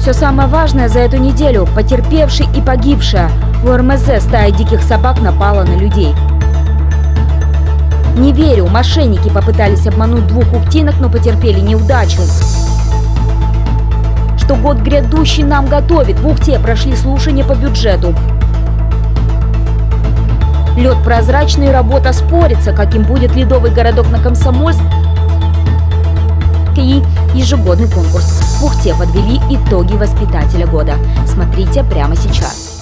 Все самое важное за эту неделю – потерпевший и погибшая. В УРМЗ стая диких собак напала на людей. Не верю, мошенники попытались обмануть 2 ухтинок, но потерпели неудачу. Что год грядущий нам готовит. В Ухте прошли слушания по бюджету. Лед прозрачный, работа спорится, каким будет ледовый городок на Комсомольск. И ежегодный конкурс. В Ухте подвели итоги воспитателя года. Смотрите прямо сейчас.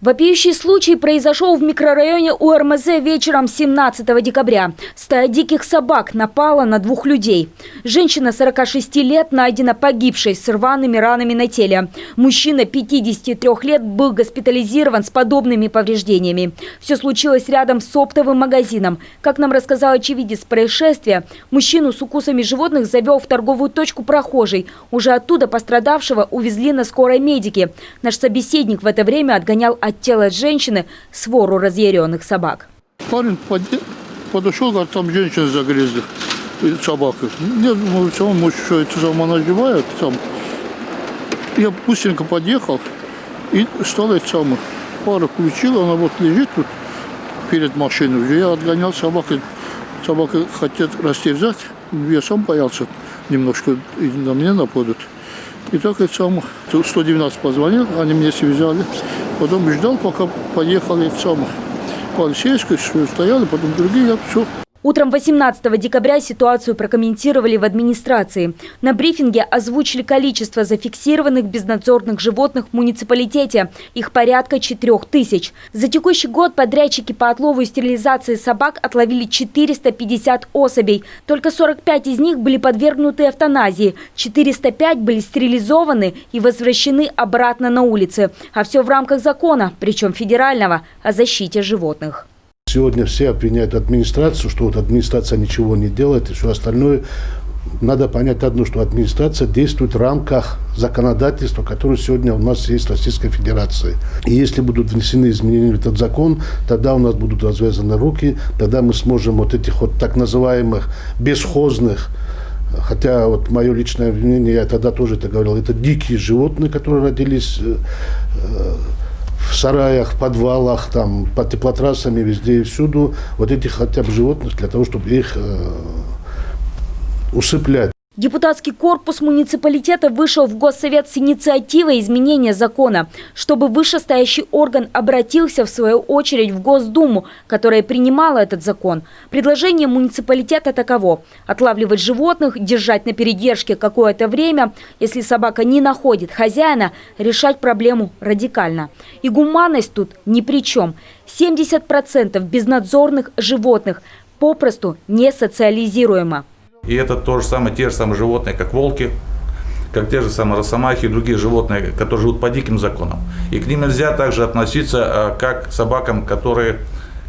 Вопиющий случай произошел в микрорайоне УРМЗ вечером 17 декабря. Стая диких собак напала на 2 людей. Женщина 46 лет найдена погибшей с рваными ранами на теле. Мужчина 53 лет был госпитализирован с подобными повреждениями. Все случилось рядом с оптовым магазином. Как нам рассказал очевидец происшествия, мужчину с укусами животных завел в торговую точку прохожий. Уже оттуда пострадавшего увезли на скорой медики. Наш собеседник в это время отгонял от тела женщины свору разъяренных собак. Парень подошел, говорит, там женщина загрызли собака. Я думаю, может, что это там она живая. Там. Я быстренько подъехал и стал это самое. Пара включила, она вот лежит тут перед машиной. Я отгонял собаку. Собака хотят растерзать. Я сам боялся немножко, и на меня нападут. И так это самое. 112 позвонил, они мне связали. Потом ждал, пока поехали полицейские, стояли, потом другие, все. Утром 18 декабря ситуацию прокомментировали в администрации. На брифинге озвучили количество зафиксированных безнадзорных животных в муниципалитете. Их порядка 4000. За текущий год подрядчики по отлову и стерилизации собак отловили 450 особей. Только 45 из них были подвергнуты эвтаназии. 405 были стерилизованы и возвращены обратно на улицы. А все в рамках закона, причем федерального, о защите животных. Сегодня все обвиняют администрацию, что вот администрация ничего не делает и все остальное. Надо понять одно, что администрация действует в рамках законодательства, которое сегодня у нас есть в Российской Федерации. И если будут внесены изменения в этот закон, тогда у нас будут развязаны руки, тогда мы сможем вот этих вот так называемых бесхозных, хотя вот мое личное мнение, я тогда тоже это говорил, это дикие животные, которые родились в сараях, в подвалах, там, под теплотрассами, везде и всюду, вот этих хотя бы животных, для того, чтобы их усыплять. Депутатский корпус муниципалитета вышел в Госсовет с инициативой изменения закона, чтобы вышестоящий орган обратился в свою очередь в Госдуму, которая принимала этот закон. Предложение муниципалитета таково: отлавливать животных, держать на передержке какое-то время, если собака не находит хозяина, решать проблему радикально. И гуманность тут ни при чем. 70% безнадзорных животных попросту не социализируемо. И это те же самые животные, как волки, как те же самые росомахи и другие животные, которые живут по диким законам. И к ним нельзя также относиться как к собакам, которые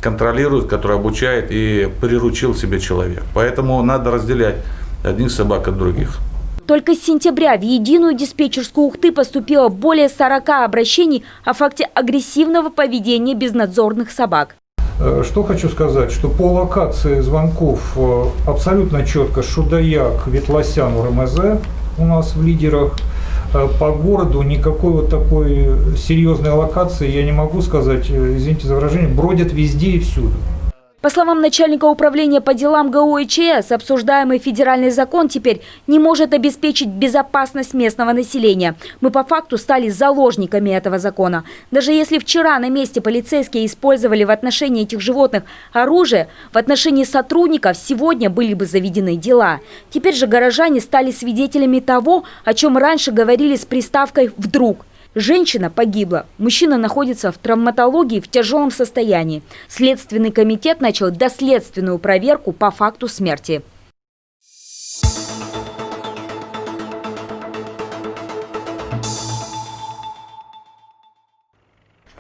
контролируют, которые обучают и приручил себе человек. Поэтому надо разделять одних собак от других. Только с сентября в единую диспетчерскую Ухты поступило более 40 обращений о факте агрессивного поведения безнадзорных собак. Что хочу сказать, что по локации звонков абсолютно четко Шудаяк, Ветлосян, УРМЗ у нас в лидерах. По городу никакой вот такой серьезной локации, я не могу сказать, извините за выражение, бродят везде и всюду. По словам начальника управления по делам ГУ и ЧС, обсуждаемый федеральный закон теперь не может обеспечить безопасность местного населения. Мы по факту стали заложниками этого закона. Даже если вчера на месте полицейские использовали в отношении этих животных оружие, в отношении сотрудников сегодня были бы заведены дела. Теперь же горожане стали свидетелями того, о чем раньше говорили с приставкой «вдруг». Женщина погибла. Мужчина находится в травматологии в тяжелом состоянии. Следственный комитет начал доследственную проверку по факту смерти.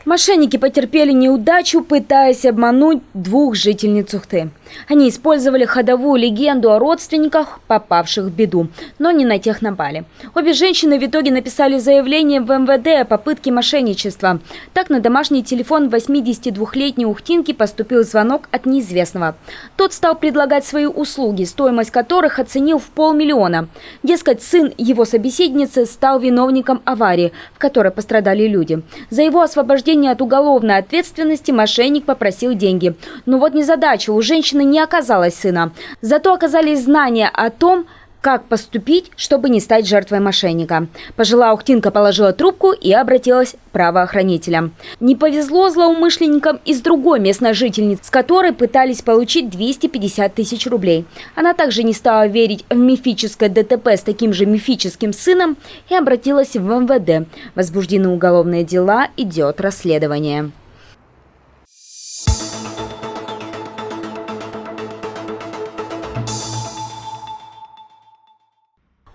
Мошенники потерпели неудачу, пытаясь обмануть 2 жительниц Ухты. Они использовали ходовую легенду о родственниках, попавших в беду, но не на тех напали. Обе женщины в итоге написали заявление в МВД о попытке мошенничества. Так на домашний телефон 82-летней ухтинки поступил звонок от неизвестного. Тот стал предлагать свои услуги, стоимость которых оценил в 500 000. Дескать, сын его собеседницы стал виновником аварии, в которой пострадали люди. За его освобождение от уголовной ответственности мошенник попросил деньги. Но вот незадача, у женщины не оказалось сына. Зато оказались знания о том, как поступить, чтобы не стать жертвой мошенника. Пожилая ухтинка положила трубку и обратилась к правоохранителям. Не повезло злоумышленникам и с другой местной жительницей, с которой пытались получить 250 000 рублей. Она также не стала верить в мифическое ДТП с таким же мифическим сыном и обратилась в МВД. Возбуждены уголовные дела, идет расследование.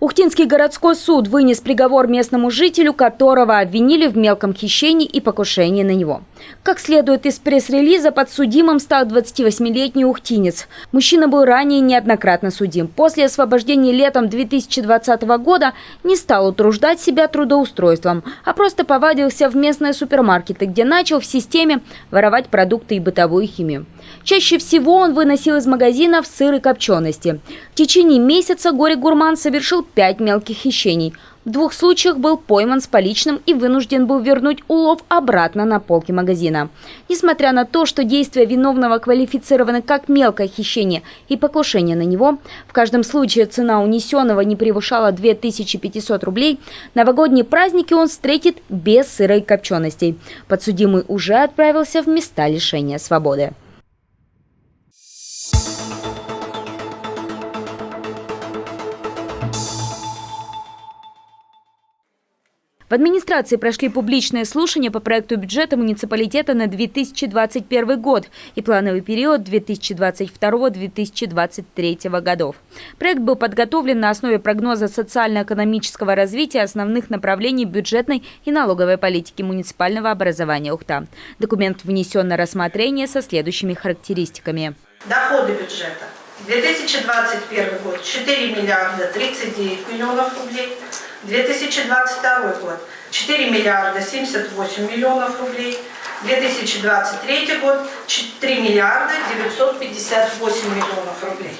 Ухтинский городской суд вынес приговор местному жителю, которого обвинили в мелком хищении и покушении на него. Как следует из пресс-релиза, подсудимым стал 28-летний ухтинец. Мужчина был ранее неоднократно судим. После освобождения летом 2020 года не стал утруждать себя трудоустройством, а просто повадился в местные супермаркеты, где начал в системе воровать продукты и бытовую химию. Чаще всего он выносил из магазинов сыр и копчености. В течение месяца горе-гурман совершил 5 мелких хищений. В 2 случаях был пойман с поличным и вынужден был вернуть улов обратно на полки магазина. Несмотря на то, что действия виновного квалифицированы как мелкое хищение и покушение на него, в каждом случае цена унесенного не превышала 2500 рублей, новогодние праздники он встретит без сыра и копченостей. Подсудимый уже отправился в места лишения свободы. В администрации прошли публичные слушания по проекту бюджета муниципалитета на 2021 год и плановый период 2022-2023 годов. Проект был подготовлен на основе прогноза социально-экономического развития основных направлений бюджетной и налоговой политики муниципального образования Ухта. Документ внесен на рассмотрение со следующими характеристиками. Доходы бюджета. 2021 год 4 миллиарда 39 миллионов рублей. 2022 год 4 миллиарда 78 миллионов рублей. 2023 год 3 миллиарда 958 миллионов рублей.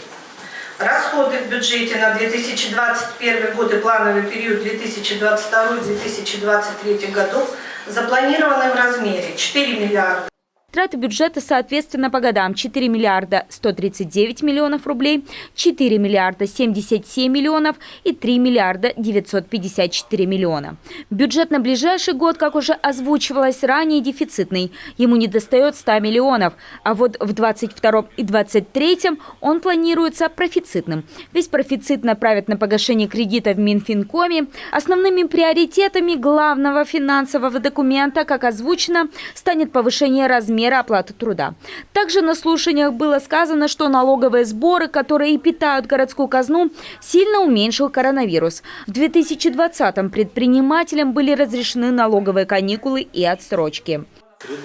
Расходы в бюджете на 2021 год и плановый период 2022-2023 годов запланированы в размере 4 миллиарда. Траты бюджета соответственно по годам: 4 миллиарда 139 миллионов рублей, 4 миллиарда 77 миллионов и 3 миллиарда 954 миллиона. Бюджет на ближайший год, как уже озвучивалось ранее, дефицитный. Ему недостает 100 миллионов, а вот в 2022 и 2023 он планируется профицитным. Весь профицит направят на погашение кредита в Минфинкоме. Основными приоритетами главного финансового документа, как озвучено, станет повышение размера оплаты труда. Также на слушаниях было сказано, что налоговые сборы, которые и питают городскую казну, сильно уменьшил коронавирус. В 2020-м предпринимателям были разрешены налоговые каникулы и отсрочки.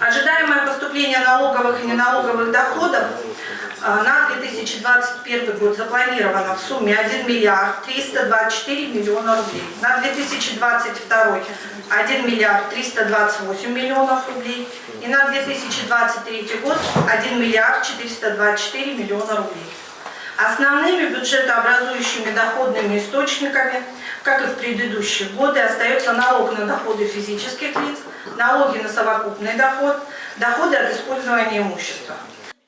Ожидаемое поступление налоговых и неналоговых доходов на 2021 год запланировано в сумме 1 миллиард 324 миллиона рублей. На 2022 1 миллиард 328 миллионов рублей. И на 2023 год 1 миллиард 424 миллиона рублей. Основными бюджетообразующими доходными источниками, как и в предыдущие годы, остается налог на доходы физических лиц, налоги на совокупный доход, доходы от использования имущества.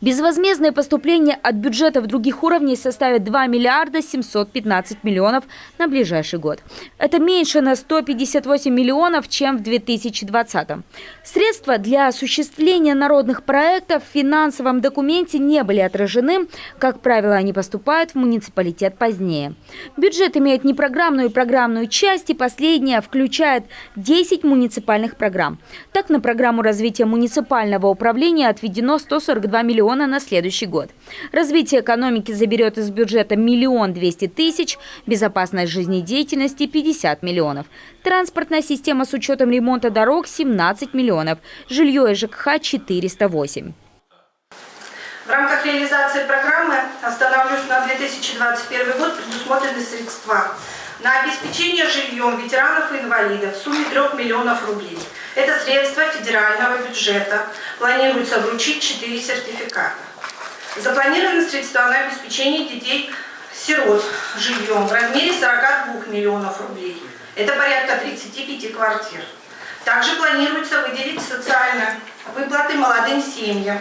Безвозмездные поступления от бюджетов других уровней составят 2 миллиарда 715 миллионов на ближайший год. Это меньше на 158 миллионов, чем в 2020-м. Средства для осуществления народных проектов в финансовом документе не были отражены. Как правило, они поступают в муниципалитет позднее. Бюджет имеет непрограммную и программную часть, и последняя включает 10 муниципальных программ. Так, на программу развития муниципального управления отведено 142 миллиона на следующий год. Развитие экономики заберет из бюджета 1 200 000, безопасность жизнедеятельности 50 миллионов. Транспортная система с учетом ремонта дорог 17 миллионов, жилье и ЖКХ 408. В рамках реализации программы, остановлюсь на 2021 год, предусмотрены средства на обеспечение жильем ветеранов и инвалидов в сумме 3 миллионов рублей. Это средства федерального бюджета. Планируется вручить 4 сертификата. Запланированы средства на обеспечение детей-сирот жильем в размере 42 миллионов рублей. Это порядка 35 квартир. Также планируется выделить социальные выплаты молодым семьям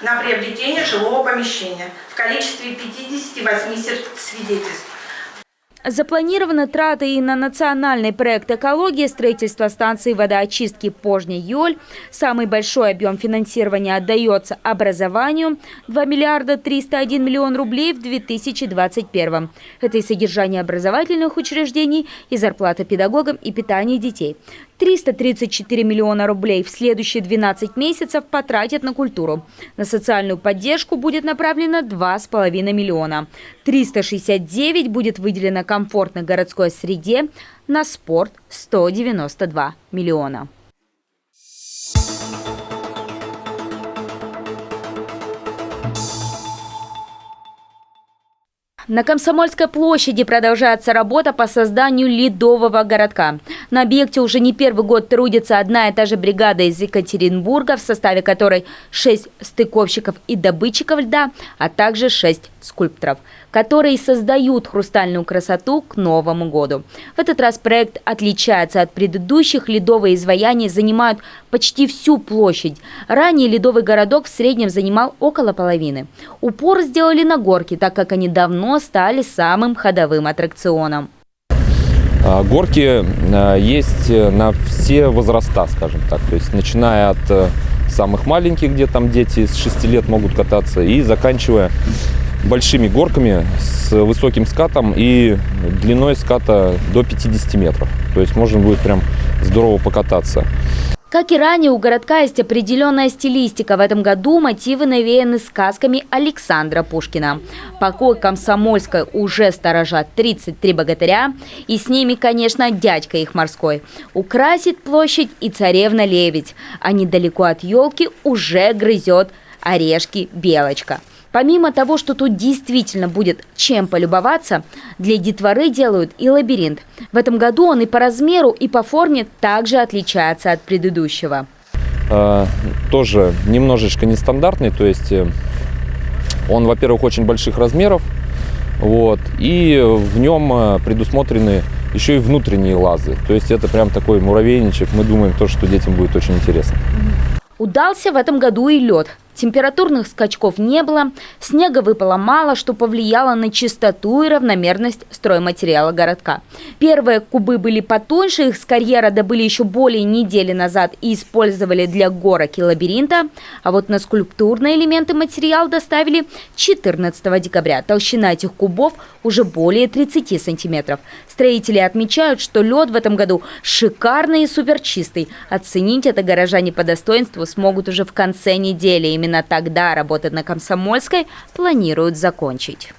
на приобретение жилого помещения в количестве 58 свидетельств. Запланированы траты и на национальный проект экологии, строительство станции водоочистки Пожня-Йоль. Самый большой объем финансирования отдается образованию – 2 миллиарда 301 миллион рублей в 2021. Это и содержание образовательных учреждений, и зарплата педагогам, и питание детей. 334 миллиона рублей в следующие 12 месяцев потратят на культуру. На социальную поддержку будет направлено 2,5 миллиона. 369 будет выделено комфортной городской среде, на спорт 192 миллиона. На Комсомольской площади продолжается работа по созданию ледового городка. На объекте уже не первый год трудится одна и та же бригада из Екатеринбурга, в составе которой 6 стыковщиков и добытчиков льда, а также 6 скульпторов, которые создают хрустальную красоту к Новому году. В этот раз проект отличается от предыдущих. Ледовые изваяния занимают почти всю площадь. Ранее ледовый городок в среднем занимал около половины. Упор сделали на горки, так как они давно стали самым ходовым аттракционом. Горки есть на все возраста, скажем так. То есть начиная от самых маленьких, где там дети с 6 лет могут кататься, и заканчивая большими горками с высоким скатом и длиной ската до 50 метров. То есть можно будет прям здорово покататься. Как и ранее, у городка есть определенная стилистика. В этом году мотивы навеяны сказками Александра Пушкина. Покой Комсомольской уже сторожат 33 богатыря. И с ними, конечно, дядька их морской. Украсит площадь и царевна-лебедь. А недалеко от елки уже грызет орешки белочка. Помимо того, что тут действительно будет чем полюбоваться, для детворы делают и лабиринт. В этом году он и по размеру, и по форме также отличается от предыдущего. Тоже немножечко нестандартный, то есть он, во-первых, очень больших размеров, и в нем предусмотрены еще и внутренние лазы. То есть это прям такой муравейничек. Мы думаем, что детям будет очень интересно. Удался в этом году и лед. Температурных скачков не было, снега выпало мало, что повлияло на чистоту и равномерность стройматериала городка. Первые кубы были потоньше, их с карьера добыли еще более недели назад и использовали для горок и лабиринта. А вот на скульптурные элементы материал доставили 14 декабря. Толщина этих кубов уже более 30 сантиметров. Строители отмечают, что лед в этом году шикарный и суперчистый. Оценить это горожане по достоинству смогут уже в конце недели. Именно тогда работы на Комсомольской планируют закончить.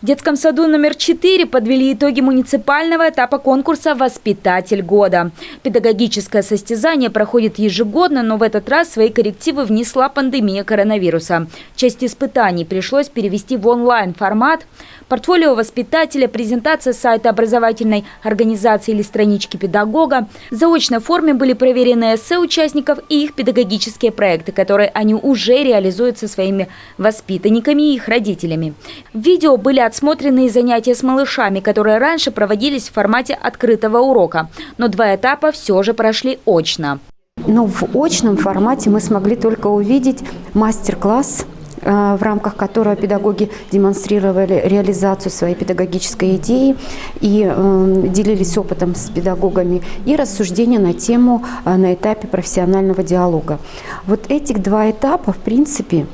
В детском саду номер 4 подвели итоги муниципального этапа конкурса «Воспитатель года». Педагогическое состязание проходит ежегодно, но в этот раз свои коррективы внесла пандемия коронавируса. Часть испытаний пришлось перевести в онлайн-формат. Портфолио воспитателя, презентация сайта образовательной организации или странички педагога. В заочной форме были проверены эссе участников и их педагогические проекты, которые они уже реализуют со своими воспитанниками и их родителями. В видео были отсмотрены занятия с малышами, которые раньше проводились в формате открытого урока. Но 2 этапа все же прошли очно. Но в очном формате мы смогли только увидеть мастер-класс, в рамках которого педагоги демонстрировали реализацию своей педагогической идеи и делились опытом с педагогами, и рассуждения на тему на этапе профессионального диалога. Вот эти 2 этапа, в принципе,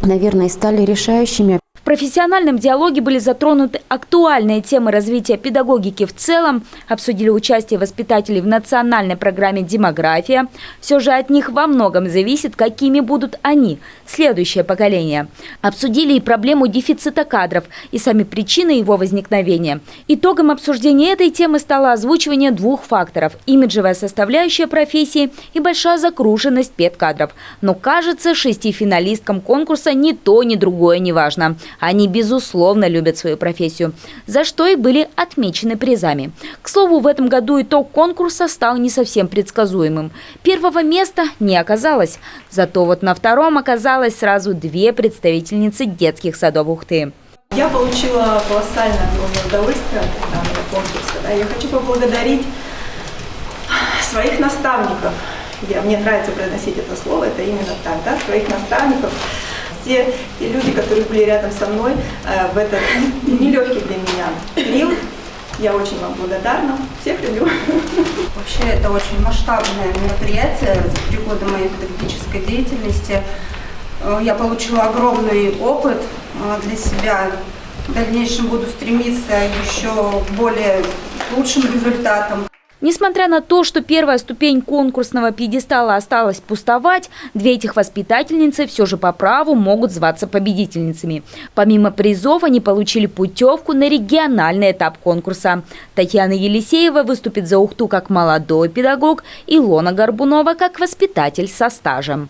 наверное, стали решающими. В профессиональном диалоге были затронуты актуальные темы развития педагогики в целом, обсудили участие воспитателей в национальной программе «Демография». Все же от них во многом зависит, какими будут они, следующее поколение. Обсудили и проблему дефицита кадров, и сами причины его возникновения. Итогом обсуждения этой темы стало озвучивание двух факторов – имиджевая составляющая профессии и большая загруженность педкадров. Но, кажется, 6 финалисткам конкурса ни то, ни другое не важно. Они, безусловно, любят свою профессию, за что и были отмечены призами. К слову, в этом году итог конкурса стал не совсем предсказуемым. Первого места не оказалось. Зато вот на втором оказалось сразу 2 представительницы детских садов Ухты. Я получила колоссальное удовольствие от данного конкурса. Я хочу поблагодарить своих наставников. Мне нравится произносить это слово, это именно так, да, своих наставников. Все те люди, которые были рядом со мной в этот нелегкий для меня период. Я очень вам благодарна. Всех люблю. Вообще это очень масштабное мероприятие за 3 года моей педагогической деятельности. Я получила огромный опыт для себя. В дальнейшем буду стремиться еще к более лучшим результатам. Несмотря на то, что первая ступень конкурсного пьедестала осталась пустовать, 2 этих воспитательницы все же по праву могут зваться победительницами. Помимо призов, они получили путевку на региональный этап конкурса. Татьяна Елисеева выступит за Ухту как молодой педагог, Илона Горбунова как воспитатель со стажем.